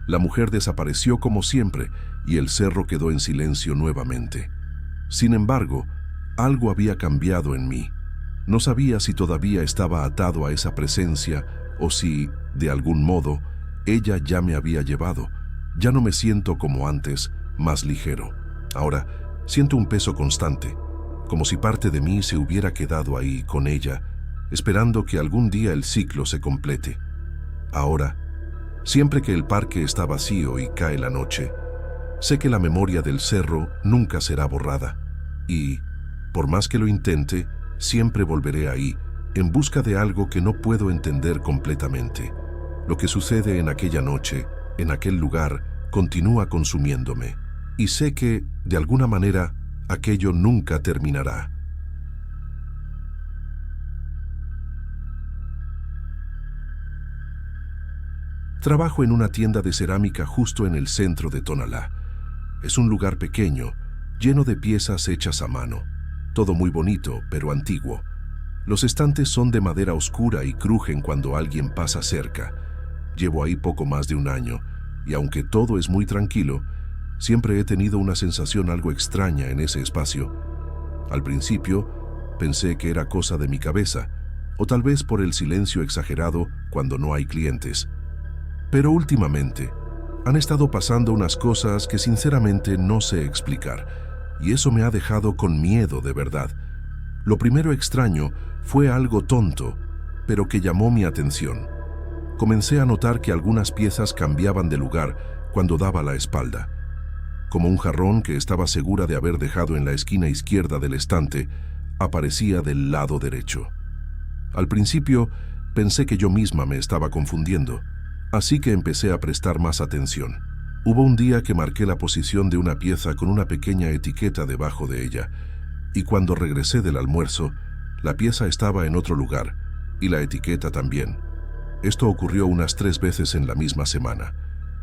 La mujer desapareció como siempre y el cerro quedó en silencio nuevamente. Sin embargo, algo había cambiado en mí. No sabía si todavía estaba atado a esa presencia o si, de algún modo, ella ya me había llevado. Ya no me siento como antes, más ligero. Ahora, siento un peso constante, como si parte de mí se hubiera quedado ahí con ella, esperando que algún día el ciclo se complete. Ahora, siempre que el parque está vacío y cae la noche, sé que la memoria del cerro nunca será borrada. Y, por más que lo intente, siempre volveré ahí, en busca de algo que no puedo entender completamente. Lo que sucede en aquella noche, en aquel lugar, continúa consumiéndome. Y sé que, de alguna manera, aquello nunca terminará. Trabajo en una tienda de cerámica justo en el centro de Tonalá. Es un lugar pequeño, lleno de piezas hechas a mano. Todo muy bonito, pero antiguo. Los estantes son de madera oscura y crujen cuando alguien pasa cerca. Llevo ahí poco más de un año, y aunque todo es muy tranquilo, siempre he tenido una sensación algo extraña en ese espacio. Al principio, pensé que era cosa de mi cabeza, o tal vez por el silencio exagerado cuando no hay clientes. Pero últimamente, han estado pasando unas cosas que sinceramente no sé explicar, y eso me ha dejado con miedo de verdad. Lo primero extraño fue algo tonto, pero que llamó mi atención. Comencé a notar que algunas piezas cambiaban de lugar cuando daba la espalda. Como un jarrón que estaba segura de haber dejado en la esquina izquierda del estante, aparecía del lado derecho. Al principio, pensé que yo misma me estaba confundiendo, así que empecé a prestar más atención. Hubo un día que marqué la posición de una pieza con una pequeña etiqueta debajo de ella, y cuando regresé del almuerzo, la pieza estaba en otro lugar, y la etiqueta también. Esto ocurrió unas 3 veces en la misma semana.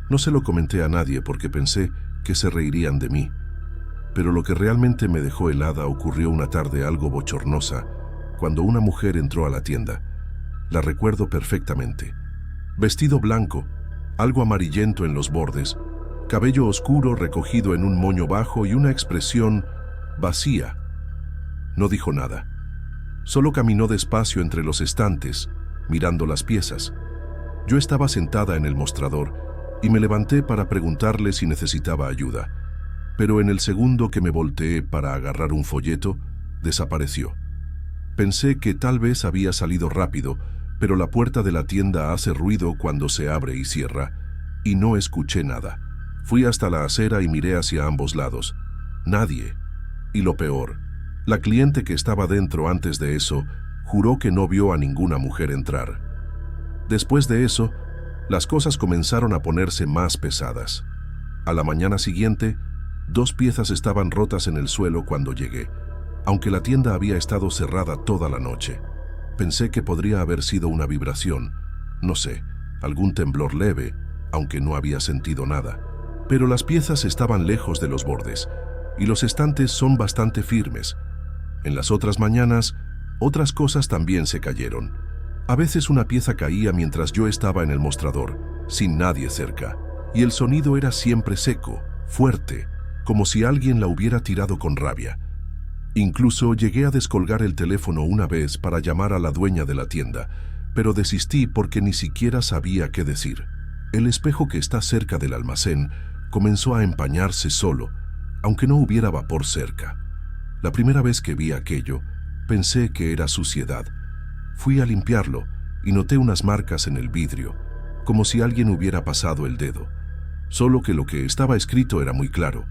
No se lo comenté a nadie porque pensé que se reirían de mí. Pero lo que realmente me dejó helada ocurrió una tarde algo bochornosa, cuando una mujer entró a la tienda. La recuerdo perfectamente. Vestido blanco, algo amarillento en los bordes, cabello oscuro recogido en un moño bajo y una expresión vacía. No dijo nada. Solo caminó despacio entre los estantes, mirando las piezas. Yo estaba sentada en el mostrador y me levanté para preguntarle si necesitaba ayuda. Pero en el segundo que me volteé para agarrar un folleto, desapareció. Pensé que tal vez había salido rápido, pero la puerta de la tienda hace ruido cuando se abre y cierra, y no escuché nada. Fui hasta la acera y miré hacia ambos lados. Nadie. Y lo peor, la cliente que estaba dentro antes de eso juró que no vio a ninguna mujer entrar. Después de eso, las cosas comenzaron a ponerse más pesadas. A la mañana siguiente, 2 piezas estaban rotas en el suelo cuando llegué, aunque la tienda había estado cerrada toda la noche. Pensé que podría haber sido una vibración, no sé, algún temblor leve, aunque no había sentido nada. Pero las piezas estaban lejos de los bordes, y los estantes son bastante firmes. En las otras mañanas, otras cosas también se cayeron. A veces una pieza caía mientras yo estaba en el mostrador, sin nadie cerca, y el sonido era siempre seco, fuerte, como si alguien la hubiera tirado con rabia. Incluso llegué a descolgar el teléfono una vez para llamar a la dueña de la tienda, pero desistí porque ni siquiera sabía qué decir. El espejo que está cerca del almacén comenzó a empañarse solo, aunque no hubiera vapor cerca. La primera vez que vi aquello, pensé que era suciedad. Fui a limpiarlo y noté unas marcas en el vidrio, como si alguien hubiera pasado el dedo. Solo que lo que estaba escrito era muy claro: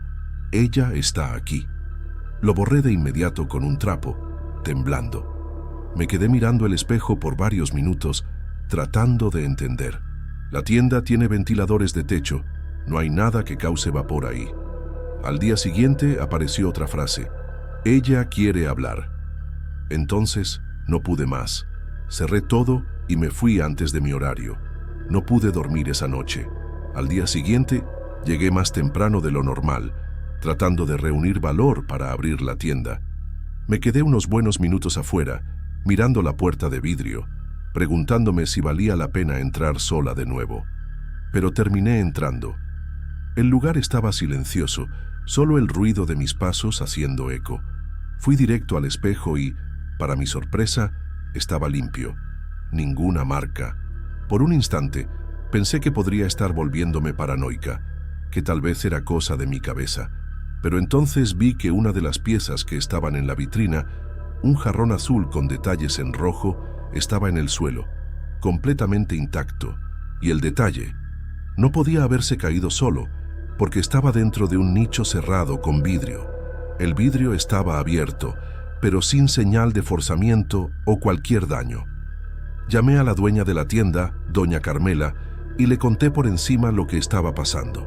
ella está aquí. Lo borré de inmediato con un trapo, temblando. Me quedé mirando el espejo por varios minutos, tratando de entender. La tienda tiene ventiladores de techo, no hay nada que cause vapor ahí. Al día siguiente apareció otra frase: ella quiere hablar. Entonces no pude más. Cerré todo y me fui antes de mi horario. No pude dormir esa noche. Al día siguiente llegué más temprano de lo normal, tratando de reunir valor para abrir la tienda. Me quedé unos buenos minutos afuera, mirando la puerta de vidrio, preguntándome si valía la pena entrar sola de nuevo. Pero terminé entrando. El lugar estaba silencioso, solo el ruido de mis pasos haciendo eco. Fui directo al espejo y, para mi sorpresa, estaba limpio. Ninguna marca. Por un instante, pensé que podría estar volviéndome paranoica, que tal vez era cosa de mi cabeza. Pero entonces vi que una de las piezas que estaban en la vitrina, un jarrón azul con detalles en rojo, estaba en el suelo, completamente intacto. Y el detalle no podía haberse caído solo, porque estaba dentro de un nicho cerrado con vidrio. El vidrio estaba abierto, pero sin señal de forzamiento o cualquier daño. Llamé a la dueña de la tienda, doña Carmela, y le conté por encima lo que estaba pasando.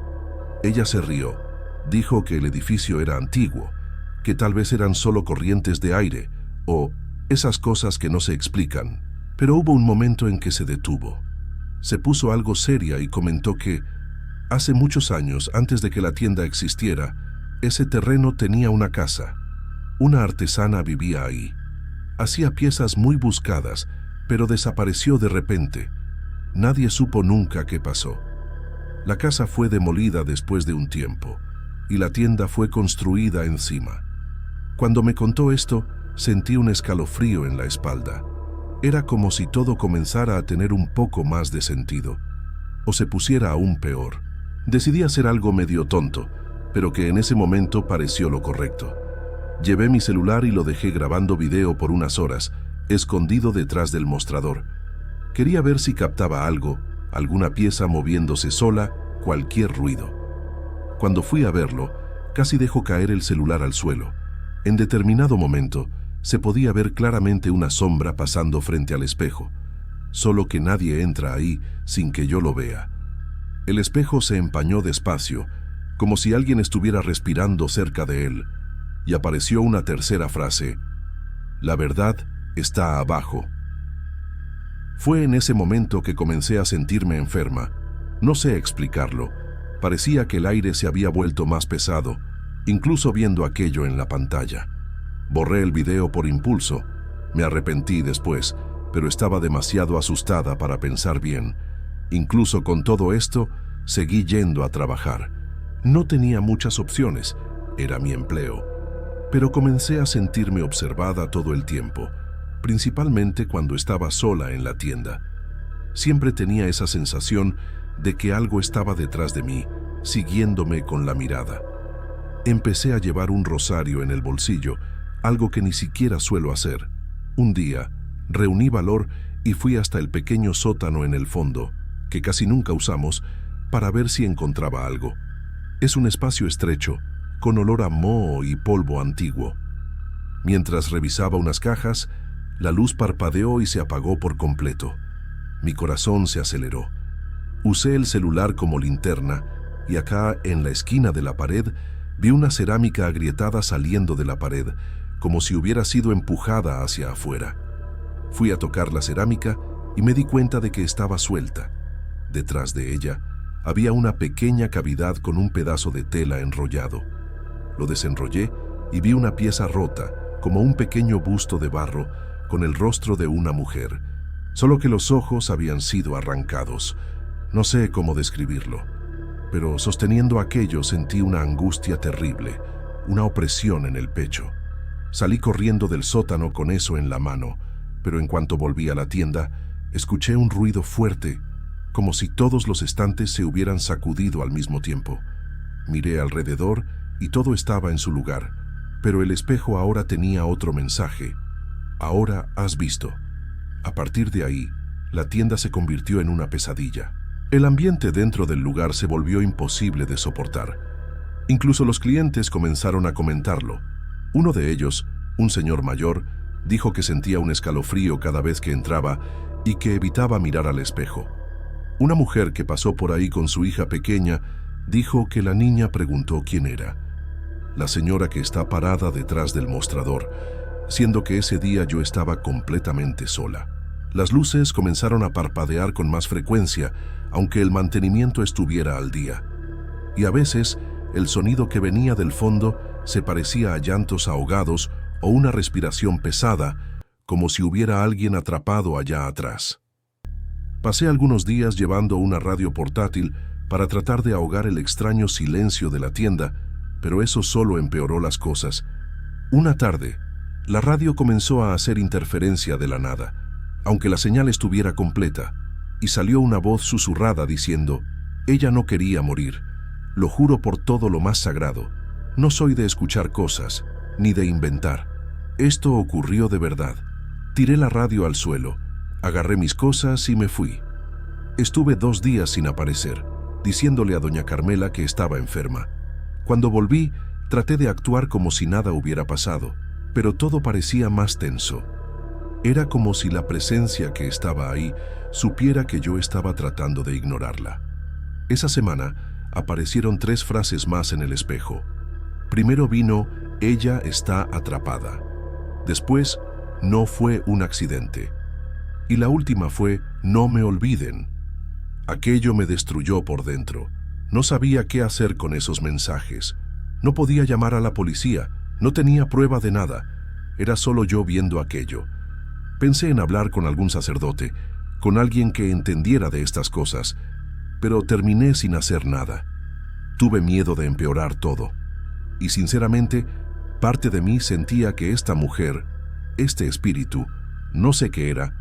Ella se rió. Dijo que el edificio era antiguo, que tal vez eran solo corrientes de aire o esas cosas que no se explican. Pero hubo un momento en que se detuvo. Se puso algo seria y comentó que, hace muchos años, antes de que la tienda existiera, ese terreno tenía una casa. Una artesana vivía ahí. Hacía piezas muy buscadas, pero desapareció de repente. Nadie supo nunca qué pasó. La casa fue demolida después de un tiempo, y la tienda fue construida encima. Cuando me contó esto, sentí un escalofrío en la espalda. Era como si todo comenzara a tener un poco más de sentido, o se pusiera aún peor. Decidí hacer algo medio tonto, pero que en ese momento pareció lo correcto. Llevé mi celular y lo dejé grabando video por unas horas, escondido detrás del mostrador. Quería ver si captaba algo, alguna pieza moviéndose sola, cualquier ruido. Cuando fui a verlo, casi dejó caer el celular al suelo. En determinado momento, se podía ver claramente una sombra pasando frente al espejo, solo que nadie entra ahí sin que yo lo vea. El espejo se empañó despacio, como si alguien estuviera respirando cerca de él, y apareció una tercera frase: la verdad está abajo. Fue en ese momento que comencé a sentirme enferma. No sé explicarlo. Parecía que el aire se había vuelto más pesado, incluso viendo aquello en la pantalla. Borré el video por impulso. Me arrepentí después, pero estaba demasiado asustada para pensar bien. Incluso con todo esto, seguí yendo a trabajar. No tenía muchas opciones, era mi empleo, pero comencé a sentirme observada todo el tiempo, principalmente cuando estaba sola en la tienda. Siempre tenía esa sensación de que algo estaba detrás de mí, siguiéndome con la mirada. Empecé a llevar un rosario en el bolsillo, algo que ni siquiera suelo hacer. Un día, reuní valor y fui hasta el pequeño sótano en el fondo, que casi nunca usamos, para ver si encontraba algo. Es un espacio estrecho, con olor a moho y polvo antiguo. Mientras revisaba unas cajas, la luz parpadeó y se apagó por completo. Mi corazón se aceleró. Usé el celular como linterna y acá, en la esquina de la pared, vi una cerámica agrietada saliendo de la pared, como si hubiera sido empujada hacia afuera. Fui a tocar la cerámica y me di cuenta de que estaba suelta. Detrás de ella había una pequeña cavidad con un pedazo de tela enrollado. Lo desenrollé y vi una pieza rota, como un pequeño busto de barro con el rostro de una mujer, solo que los ojos habían sido arrancados. No sé cómo describirlo, pero sosteniendo aquello sentí una angustia terrible, una opresión en el pecho. Salí corriendo del sótano con eso en la mano, pero en cuanto volví a la tienda, escuché un ruido fuerte, como si todos los estantes se hubieran sacudido al mismo tiempo. Miré alrededor y todo estaba en su lugar, pero el espejo ahora tenía otro mensaje. Ahora has visto. A partir de ahí, la tienda se convirtió en una pesadilla. El ambiente dentro del lugar se volvió imposible de soportar. Incluso los clientes comenzaron a comentarlo. Uno de ellos, un señor mayor, dijo que sentía un escalofrío cada vez que entraba y que evitaba mirar al espejo. Una mujer que pasó por ahí con su hija pequeña dijo que la niña preguntó quién era. La señora que está parada detrás del mostrador, siendo que ese día yo estaba completamente sola. Las luces comenzaron a parpadear con más frecuencia, aunque el mantenimiento estuviera al día. Y a veces, el sonido que venía del fondo se parecía a llantos ahogados o una respiración pesada, como si hubiera alguien atrapado allá atrás. Pasé algunos días llevando una radio portátil para tratar de ahogar el extraño silencio de la tienda, pero eso solo empeoró las cosas. Una tarde, la radio comenzó a hacer interferencia de la nada, aunque la señal estuviera completa, y salió una voz susurrada diciendo: «Ella no quería morir. Lo juro por todo lo más sagrado. No soy de escuchar cosas, ni de inventar. Esto ocurrió de verdad». Tiré la radio al suelo, agarré mis cosas y me fui. Estuve 2 días sin aparecer, diciéndole a doña Carmela que estaba enferma. Cuando volví, traté de actuar como si nada hubiera pasado, pero todo parecía más tenso. Era como si la presencia que estaba ahí supiera que yo estaba tratando de ignorarla. Esa semana aparecieron 3 frases más en el espejo. Primero vino: «Ella está atrapada». Después: «No fue un accidente». Y la última fue: «No me olviden». Aquello me destruyó por dentro. No sabía qué hacer con esos mensajes. No podía llamar a la policía, no tenía prueba de nada. Era solo yo viendo aquello. Pensé en hablar con algún sacerdote, con alguien que entendiera de estas cosas, pero terminé sin hacer nada. Tuve miedo de empeorar todo. Y sinceramente, parte de mí sentía que esta mujer, este espíritu, no sé qué era,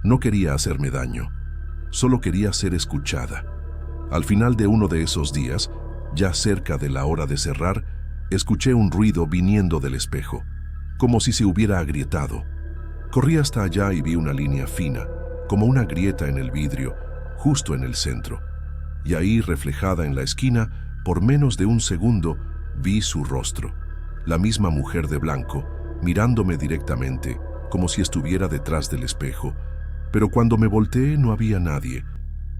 no quería hacerme daño. Solo quería ser escuchada. Al final de uno de esos días, ya cerca de la hora de cerrar, escuché un ruido viniendo del espejo, como si se hubiera agrietado. Corrí hasta allá y vi una línea fina, como una grieta en el vidrio, justo en el centro. Y ahí, reflejada en la esquina, por menos de un segundo, vi su rostro. La misma mujer de blanco, mirándome directamente, como si estuviera detrás del espejo. Pero cuando me volteé no había nadie.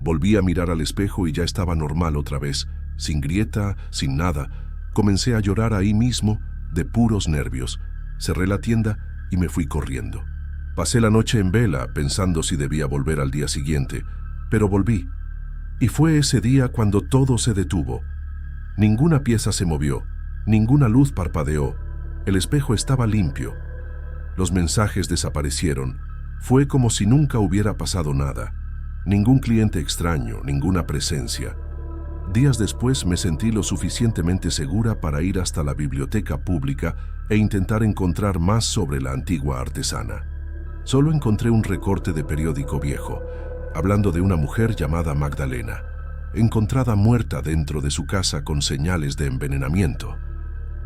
Volví a mirar al espejo y ya estaba normal otra vez, sin grieta, sin nada. Comencé a llorar ahí mismo, de puros nervios. Cerré la tienda y me fui corriendo. Pasé la noche en vela, pensando si debía volver al día siguiente, pero volví. Y fue ese día cuando todo se detuvo. Ninguna pieza se movió, ninguna luz parpadeó. El espejo estaba limpio. Los mensajes desaparecieron. Fue como si nunca hubiera pasado nada. Ningún cliente extraño, ninguna presencia. Días después me sentí lo suficientemente segura para ir hasta la biblioteca pública e intentar encontrar más sobre la antigua artesana. Solo encontré un recorte de periódico viejo, hablando de una mujer llamada Magdalena, encontrada muerta dentro de su casa con señales de envenenamiento.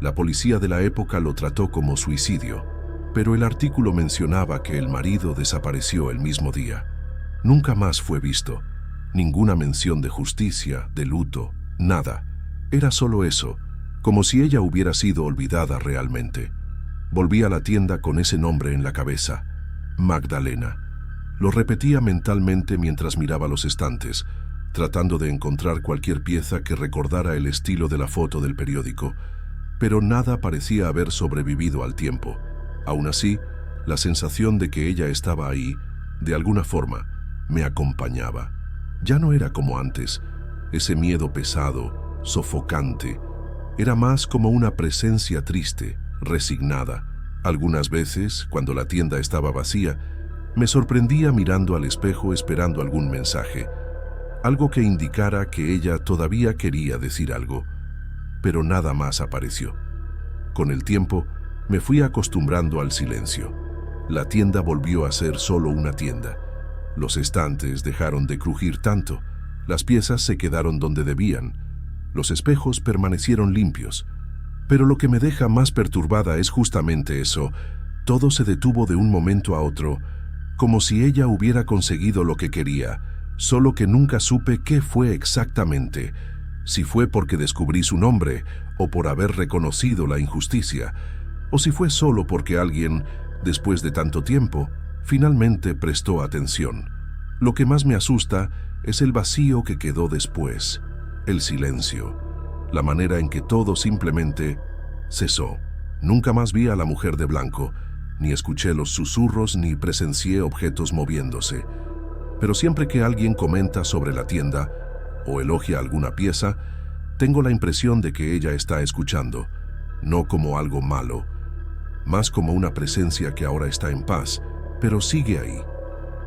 La policía de la época lo trató como suicidio, pero el artículo mencionaba que el marido desapareció el mismo día. Nunca más fue visto. Ninguna mención de justicia, de luto, nada. Era solo eso, como si ella hubiera sido olvidada realmente. Volví a la tienda con ese nombre en la cabeza, Magdalena. Lo repetía mentalmente mientras miraba los estantes, tratando de encontrar cualquier pieza que recordara el estilo de la foto del periódico, pero nada parecía haber sobrevivido al tiempo. Aún así, la sensación de que ella estaba ahí, de alguna forma, me acompañaba. Ya no era como antes, ese miedo pesado, sofocante. Era más como una presencia triste, resignada. Algunas veces, cuando la tienda estaba vacía, me sorprendía mirando al espejo esperando algún mensaje, algo que indicara que ella todavía quería decir algo, pero nada más apareció. Con el tiempo, me fui acostumbrando al silencio. La tienda volvió a ser solo una tienda. Los estantes dejaron de crujir tanto, las piezas se quedaron donde debían, los espejos permanecieron limpios. Pero lo que me deja más perturbada es justamente eso. Todo se detuvo de un momento a otro, como si ella hubiera conseguido lo que quería, solo que nunca supe qué fue exactamente, si fue porque descubrí su nombre o por haber reconocido la injusticia, o si fue solo porque alguien, después de tanto tiempo, finalmente prestó atención. Lo que más me asusta es el vacío que quedó después, el silencio, la manera en que todo simplemente cesó. Nunca más vi a la mujer de blanco, ni escuché los susurros ni presencié objetos moviéndose. Pero siempre que alguien comenta sobre la tienda o elogia alguna pieza, tengo la impresión de que ella está escuchando, no como algo malo, más como una presencia que ahora está en paz, pero sigue ahí.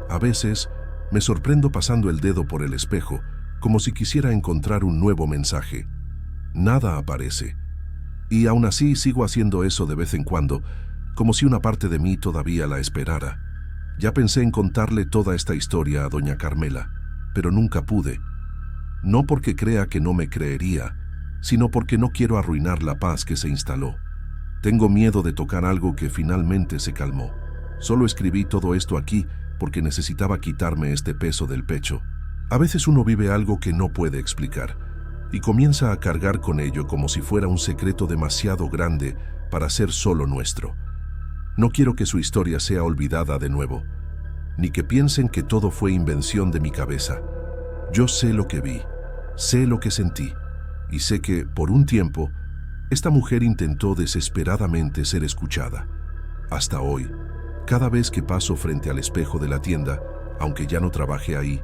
A veces me sorprendo pasando el dedo por el espejo, como si quisiera encontrar un nuevo mensaje. Nada aparece. Y aún así sigo haciendo eso de vez en cuando, como si una parte de mí todavía la esperara. Ya pensé en contarle toda esta historia a doña Carmela, pero nunca pude. No porque crea que no me creería, sino porque no quiero arruinar la paz que se instaló. Tengo miedo de tocar algo que finalmente se calmó. Solo escribí todo esto aquí porque necesitaba quitarme este peso del pecho. A veces uno vive algo que no puede explicar y comienza a cargar con ello como si fuera un secreto demasiado grande para ser solo nuestro. No quiero que su historia sea olvidada de nuevo, ni que piensen que todo fue invención de mi cabeza. Yo sé lo que vi, sé lo que sentí, y sé que, por un tiempo, esta mujer intentó desesperadamente ser escuchada. Hasta hoy, cada vez que paso frente al espejo de la tienda, aunque ya no trabaje ahí,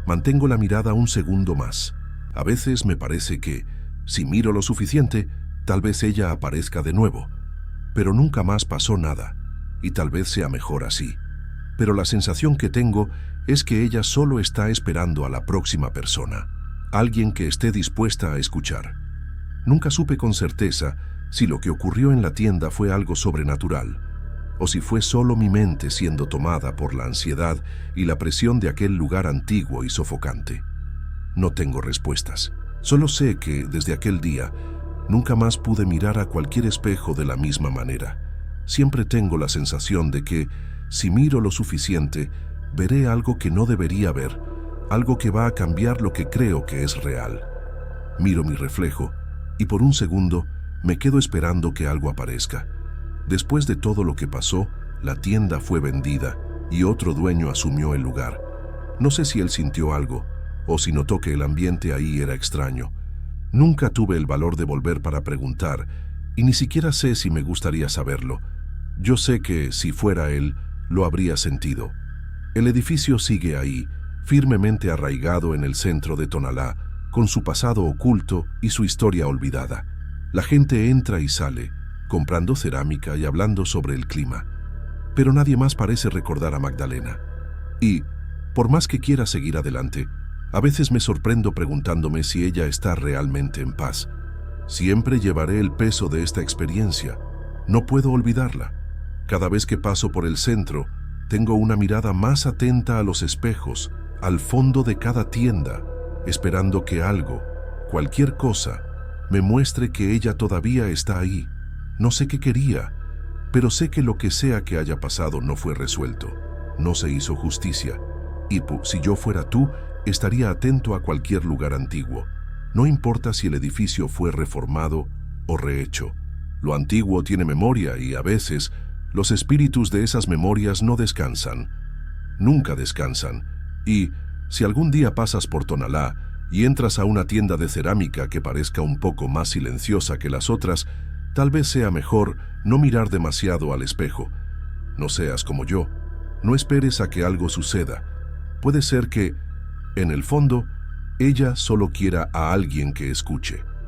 mantengo la mirada un segundo más. A veces me parece que, si miro lo suficiente, tal vez ella aparezca de nuevo. Pero nunca más pasó nada, y tal vez sea mejor así. Pero la sensación que tengo es que ella solo está esperando a la próxima persona, alguien que esté dispuesta a escuchar. Nunca supe con certeza si lo que ocurrió en la tienda fue algo sobrenatural, o si fue solo mi mente siendo tomada por la ansiedad y la presión de aquel lugar antiguo y sofocante. No tengo respuestas. Solo sé que, desde aquel día, nunca más pude mirar a cualquier espejo de la misma manera. Siempre tengo la sensación de que, si miro lo suficiente, veré algo que no debería ver, algo que va a cambiar lo que creo que es real. Miro mi reflejo, y por un segundo me quedo esperando que algo aparezca. Después de todo lo que pasó, la tienda fue vendida y otro dueño asumió el lugar. No sé si él sintió algo, o si notó que el ambiente ahí era extraño. Nunca tuve el valor de volver para preguntar, y ni siquiera sé si me gustaría saberlo. Yo sé que, si fuera él, lo habría sentido. El edificio sigue ahí, firmemente arraigado en el centro de Tonalá, con su pasado oculto y su historia olvidada. La gente entra y sale, comprando cerámica y hablando sobre el clima. pero nadie más parece recordar a Magdalena. Y, por más que quiera seguir adelante, a veces me sorprendo preguntándome si ella está realmente en paz. Siempre llevaré el peso de esta experiencia. No puedo olvidarla. Cada vez que paso por el centro, tengo una mirada más atenta a los espejos, al fondo de cada tienda, esperando que algo, cualquier cosa, me muestre que ella todavía está ahí. No sé qué quería, pero sé que lo que sea que haya pasado no fue resuelto. No se hizo justicia. Y si yo fuera tú, estaría atento a cualquier lugar antiguo. No importa si el edificio fue reformado o rehecho. Lo antiguo tiene memoria y, a veces, los espíritus de esas memorias no descansan. Nunca descansan. Y, si algún día pasas por Tonalá y entras a una tienda de cerámica que parezca un poco más silenciosa que las otras, tal vez sea mejor no mirar demasiado al espejo. No seas como yo. No esperes a que algo suceda. Puede ser que, en el fondo, ella solo quiera a alguien que escuche.